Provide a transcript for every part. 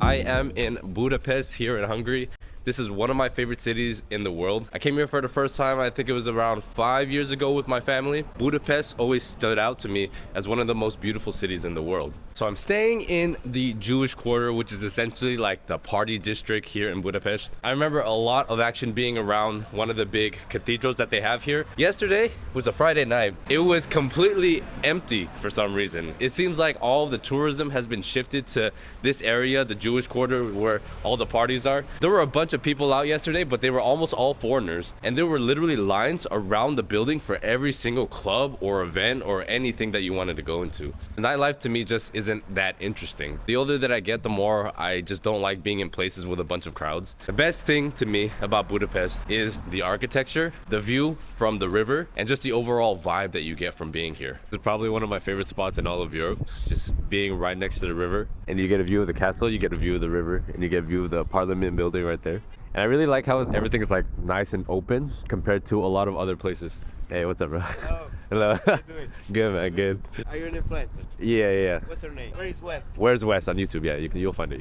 I am in Budapest here in Hungary. This is one of my favorite cities in the world. I came here for the first time, I think it was around 5 years ago with my family. Budapest always stood out to me as one of the most beautiful cities in the world. So I'm staying in the Jewish quarter, which is essentially like the party district here in Budapest. I remember a lot of action being around one of the big cathedrals that they have here. Yesterday was a Friday night. It was completely empty for some reason. It seems like all of the tourism has been shifted to this area, the Jewish quarter, where all the parties are. There were a bunch of people out yesterday, but they were almost all foreigners, and there were literally lines around the building for every single club or event or anything that you wanted to go into. Nightlife to me just isn't that interesting. The older that I get, the more I just don't like being in places with a bunch of crowds. The best thing to me about Budapest is the architecture, the view from the river, and just the overall vibe that you get from being here. It's probably one of my favorite spots in all of Europe, just being right next to the river, and you get a view of the castle, you get a view of the river, and you get a view of the Parliament building right there. And I really like how everything is like nice and open compared to a lot of other places. Hey, what's up, bro? Hello. Hello. How you doing? Good, man, good. Are you an influencer? Yeah. What's your name? Where is West? Where's West on YouTube? Yeah, you'll find it.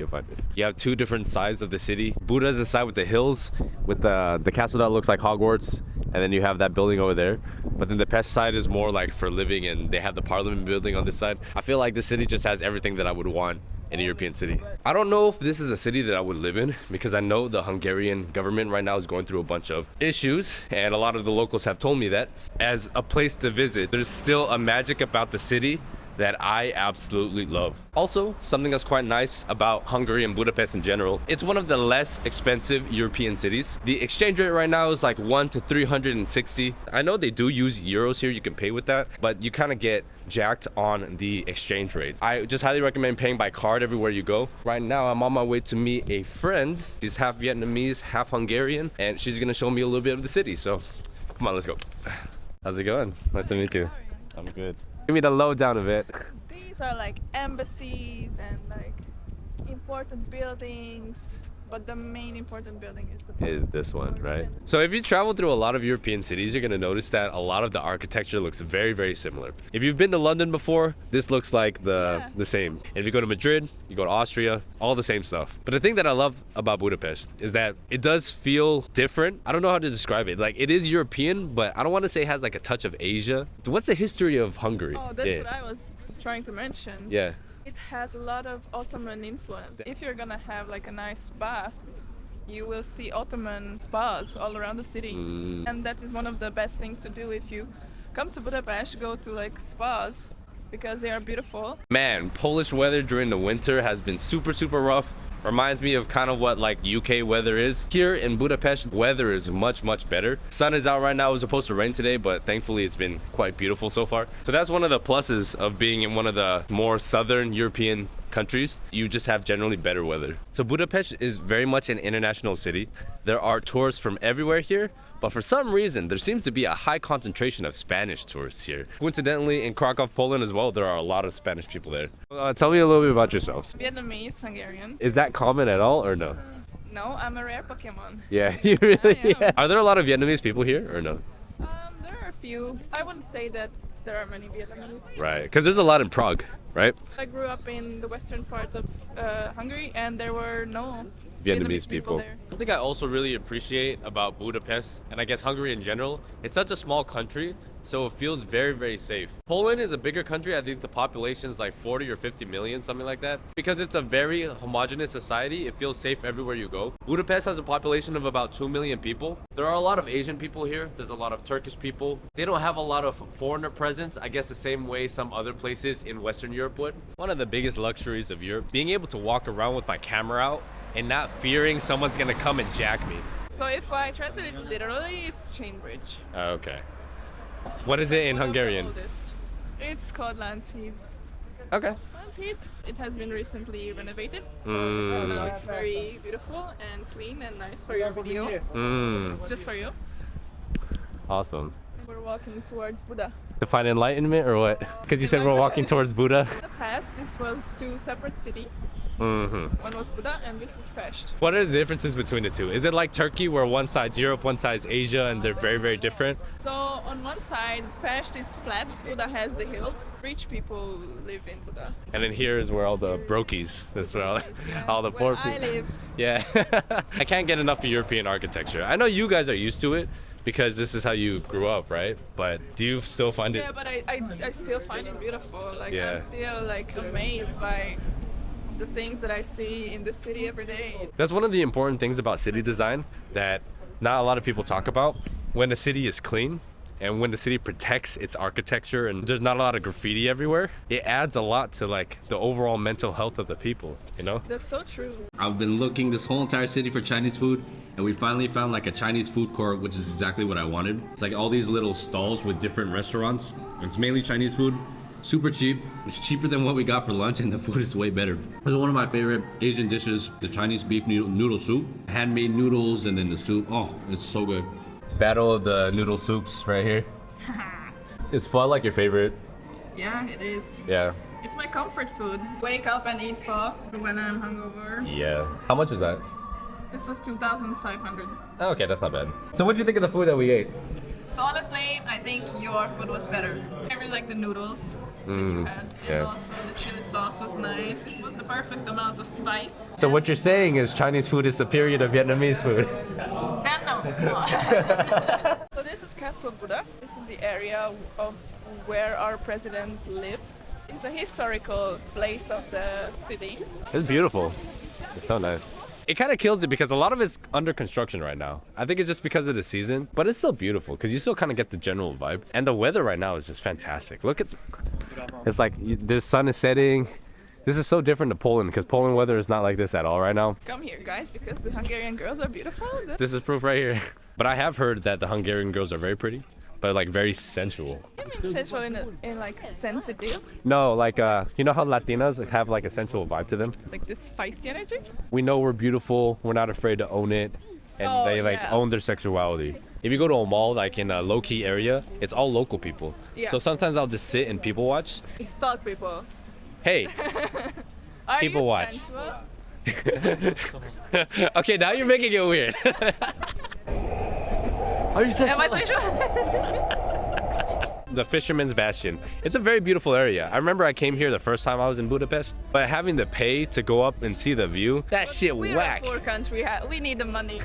You have two different sides of the city. Buda is the side with the hills, with the castle that looks like Hogwarts, and then you have that building over there. But then the Pest side is more like for living, and they have the Parliament building on this side. I feel like the city just has everything that I would want in a European city. I don't know if this is a city that I would live in, because I know the Hungarian government right now is going through a bunch of issues, and a lot of the locals have told me that. As a place to visit, there's still a magic about the city that I absolutely love. Also, something that's quite nice about Hungary and Budapest in general, it's one of the less expensive European cities. The exchange rate right now is like 1 to 360. I know they do use euros here, you can pay with that, but you kind of get jacked on the exchange rates. I just highly recommend paying by card everywhere you go. Right now, I'm on my way to meet a friend. She's half Vietnamese, half Hungarian, and she's gonna show me a little bit of the city. So, come on, let's go. How's it going? Nice to meet you. I'm good. Give me the lowdown of it. These are like embassies and like important buildings, but the main important building is this one, right? So if you travel through a lot of European cities, you're gonna notice that a lot of the architecture looks very, very similar. If you've been to London before, this looks like the same. And if you go to Madrid, you go to Austria, all the same stuff. But the thing that I love about Budapest is that it does feel different. I don't know how to describe it. Like, it is European, but I don't want to say it has like a touch of Asia. What's the history of Hungary? Oh, that's what I was trying to mention. Yeah. It has a lot of Ottoman influence. If you're gonna have like a nice bath, you will see Ottoman spas all around the city. And that is one of the best things to do if you come to Budapest, go to like spas, because they are beautiful. Man, Polish weather during the winter has been super, super rough. Reminds me of kind of what like UK weather is. Here in Budapest, weather is much, much better. Sun is out right now. It was supposed to rain today, but thankfully it's been quite beautiful so far. So that's one of the pluses of being in one of the more southern European countries. You just have generally better weather. So Budapest is very much an international city. There are tourists from everywhere here, but for some reason, there seems to be a high concentration of Spanish tourists here. Coincidentally, in Krakow, Poland as well, there are a lot of Spanish people there. Tell me a little bit about yourselves. Vietnamese, Hungarian. Is that common at all or no? No, I'm a rare Pokemon. Yeah, you really I am. yeah. Are there a lot of Vietnamese people here or no? There are a few. I wouldn't say that there are many Vietnamese. Right, because there's a lot in Prague, right? I grew up in the western part of Hungary, and there were no Vietnamese people there. I think I also really appreciate about Budapest, and I guess Hungary in general, it's such a small country, so it feels very, very safe. Poland is a bigger country. I think the population is like 40 or 50 million, something like that. Because it's a very homogenous society, it feels safe everywhere you go. Budapest has a population of about 2 million people. There are a lot of Asian people here. There's a lot of Turkish people. They don't have a lot of foreigner presence, I guess the same way some other places in Western Europe would. One of the biggest luxuries of Europe, being able to walk around with my camera out and not fearing someone's gonna come and jack me. So if I translate it literally, it's chain bridge. Okay. What is it in Hungarian? It's called Lánchíd. Okay. Lánchíd. It has been recently renovated. So Mm. now it's very beautiful and clean and nice for your video. Just for you. Awesome. We're walking towards Buda. To find enlightenment or what? Because you said we're walking towards Buddha. In the past, this was two separate cities. One was Buda, and this is Pest. What are the differences between the two? Is it like Turkey, where one side's Europe, one side's Asia, and they're very, very different? So on one side, Pest is flat. Buda has the hills. Rich people live in Buda. And then here is where all the brokies, this is where all the poor Where I people. live. Yeah. I can't get enough of European architecture. I know you guys are used to it because this is how you grew up, right? But do you still find it? Yeah, but I still find it beautiful. Like Yeah. I'm still like amazed by the things that I see in the city every day. That's one of the important things about city design that not a lot of people talk about. When the city is clean and when the city protects its architecture and there's not a lot of graffiti everywhere, it adds a lot to like the overall mental health of the people, you know? That's so true. I've been looking this whole entire city for Chinese food, and we finally found like a Chinese food court, which is exactly what I wanted. It's like all these little stalls with different restaurants. It's mainly Chinese food, super cheap. It's cheaper than what we got for lunch, and the food is way better. This is one of my favorite Asian dishes, the Chinese beef noodle soup. Handmade noodles and then the soup. Oh, it's so good. Battle of the noodle soups right here. Is pho like your favorite? Yeah, it is. Yeah. It's my comfort food. Wake up and eat pho when I'm hungover. Yeah. How much is that? This was 2,500. Oh, okay, that's not bad. So what do you think of the food that we ate? So honestly, I think your food was better. I really like the noodles that you had, and yeah. also the chili sauce was nice. It was the perfect amount of spice. So what you're saying is Chinese food is superior to Vietnamese food? Then no. So this is Castle Buda. This is the area of where our president lives. It's a historical place of the city. It's beautiful. It's so nice. It kind of kills it because a lot of it's under construction right now. I think it's just because of the season, but it's still beautiful because you still kind of get the general vibe. And the weather right now is just fantastic. Look at, it's like the sun is setting. This is so different to Poland because Poland weather is not like this at all right now. Come here, guys, because the Hungarian girls are beautiful. This is proof right here. But I have heard that the Hungarian girls are very pretty, but like very sensual. You mean sensual in like sensitive? No, like, you know how Latinas have like a sensual vibe to them? Like this feisty energy? We know we're beautiful, we're not afraid to own it, and Oh, they like yeah. own their sexuality. If you go to a mall like in a low-key area, it's all local people. Yeah. So sometimes I'll just sit and people watch. Stalk people. Hey, Are People you watch. sensual? okay, now you're making it weird. Are you Am I sensual? sensual? The Fisherman's Bastion. It's a very beautiful area. I remember I came here the first time I was in Budapest, but having to pay to go up and see the view, that shit We're whack. a poor country. We need the money.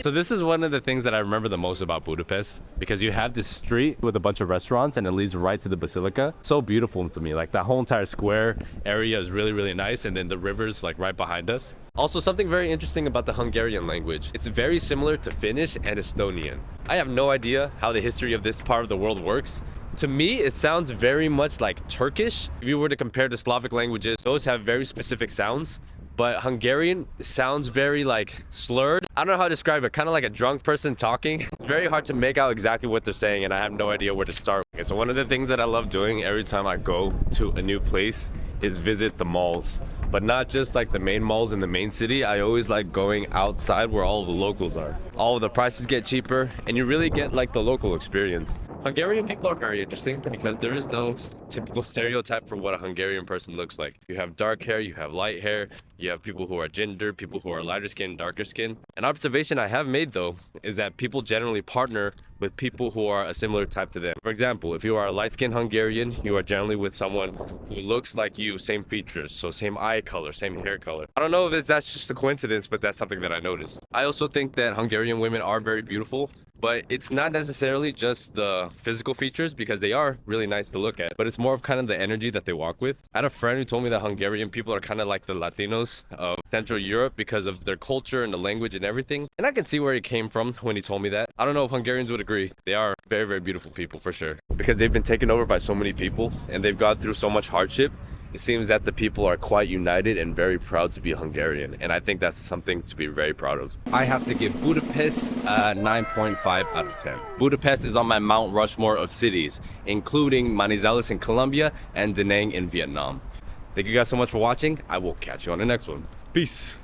So this is one of the things that I remember the most about Budapest, because you have this street with a bunch of restaurants and it leads right to the basilica. So beautiful to me. Like that whole entire square area is really, really nice, and then the river's like right behind us. Also, something very interesting about the Hungarian language. It's very similar to Finnish and Estonian. I have no idea how the history of this part of the world works. To me, it sounds very much like Turkish. If you were to compare the Slavic languages, those have very specific sounds. But Hungarian sounds very like slurred. I don't know how to describe it, kind of like a drunk person talking. It's very hard to make out exactly what they're saying, and I have no idea where to start. Okay, so one of the things that I love doing every time I go to a new place is visit the malls. But not just like the main malls in the main city. I always like going outside where all of the locals are. All of the prices get cheaper, and you really get like the local experience. Hungarian people are very interesting because there is no typical stereotype for what a Hungarian person looks like. You have dark hair, you have light hair, you have people who are ginger, people who are lighter skin, darker skin. An observation I have made though is that people generally partner with people who are a similar type to them. For example, if you are a light-skinned Hungarian, you are generally with someone who looks like you, same features, so same eye color, same hair color. I don't know if that's just a coincidence, but that's something that I noticed. I also think that Hungarian women are very beautiful, but it's not necessarily just the physical features, because they are really nice to look at, but it's more of kind of the energy that they walk with. I had a friend who told me that Hungarian people are kind of like the Latinos of Central Europe because of their culture and the language and everything. And I can see where he came from when he told me that. I don't know if Hungarians would agree. They are very, very beautiful people for sure. Because they've been taken over by so many people and they've gone through so much hardship. It seems that the people are quite united and very proud to be Hungarian, and I think that's something to be very proud of. I have to give Budapest a 9.5 out of 10. Budapest is on my Mount Rushmore of cities, including Manizales in Colombia and Da Nang in Vietnam. Thank you guys so much for watching. I will catch you on the next one. Peace.